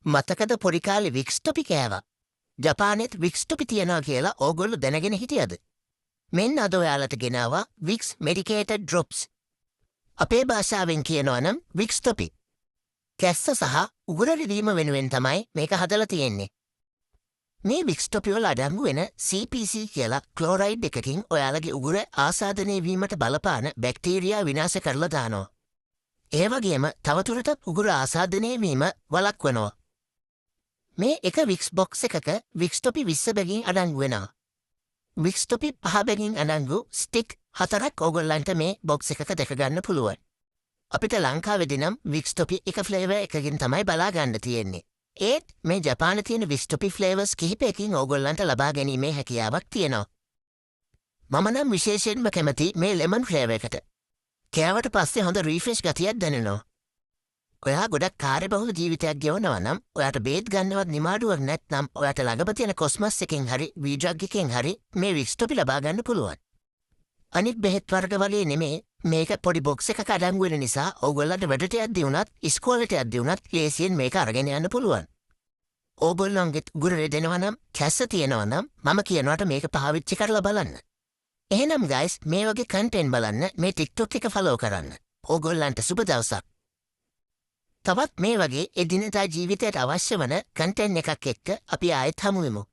මතකද පොඩි කාලේ වික්ස් ටොපි කෑවා. ජපානෙත් වික්ස් ටොපි තියනවා කියලා ඕගොල්ලෝ දැනගෙන හිටියද? මෙන්න අද ඔයාලට ගෙනාවා වික්ස් මෙඩිකේටඩ් ඩ්‍රොප්ස්. අපේ භාෂාවෙන් කියනවා නම් වික්ස් ටොපි. කැස්ස සහ උගුර රිදීම වෙනුවෙන් තමයි මේක හදලා තියෙන්නේ. මේ වික්ස් ටොපි වල අඩංගු වෙන CPC කියලා ක්ලෝරයිඩ් එකකින් ඔයාලගේ උගුර ආසාදනය වීමට බලපාන බැක්ටීරියා විනාශ කරලා දානවා. ඒ වගේම තවදුරටත් උගුර ආසාදනය වීම වළක්වනවා. මේ එක වික්ස් බොක්ස් එකක වික්ස් ටොපි 20 බැගින් අඩංගු වෙනවා. වික්ස් ටොපි 5 බැගින් අඩංගු ස්ටික් 4ක් ඕගොල්ලන්ට මේ බොක්ස් එකක දැක ගන්න පුළුවන්. අපිට ලංකාවේදී නම් වික්ස් ටොපි එක ෆ්ලේවර් එකකින් තමයි බලා ගන්න තියෙන්නේ. ඒත් මේ ජපානයේ තියෙන වික්ස් ටොපි ෆ්ලේවර්ස් කිහිපයකින් ඕගොල්ලන්ට ලබා ගැනීමේ හැකියාවක් තියෙනවා. මම නම් විශේෂයෙන්ම කැමති මේ ලෙමන් ෆ්ලේවර් එකට. කෑවට පස්සේ හොඳ රීෆ්‍රෙෂ් ගතියක් දැනෙනවා. ඔයා ගොඩක් කාර්යබහුල ජීවිතයක් ගෙවනවා නම් ඔයාට බේත් ගන්නවත් නිමාඩුවක් නැත්නම් ඔයාට ළඟම තියෙන කොස්මස් එකෙන් හරි වීඩ්‍රග් එකෙන් හරි මේ වික්ස් ටොපි ලබා ගන්න පුළුවන්. අනිත් බෙහෙත් වර්ග වලින් නෙමේ මේක පොඩි බොක්ස් එකක අඩංගු වෙන නිසා ඕගොල්ලන්ට වැඩට යද්දී වුණත් ඉස්කෝලේට යද්දී වුණත් ලේසියෙන් මේක අරගෙන යන්න පුළුවන්. ඕගොල්ලන්ගේ උගුර රෙදෙනවා නම් කැස්ස තියෙනවා නම් මම කියනවාට මේක පාවිච්චි කරලා බලන්න. එහෙනම් ගයිස් මේ වගේ කන්ටෙන්ට් බලන්න මේ TikTok එක ෆලෝ කරන්න. ඕගොල්ලන්ට සුබ දවසක්. තවත් මේ වගේ එදිනදා ජීවිතයට අවශ්‍ය වන කන්ටෙන්ට් එකක් එක්ක අපි ආයෙත් හමු වෙමු.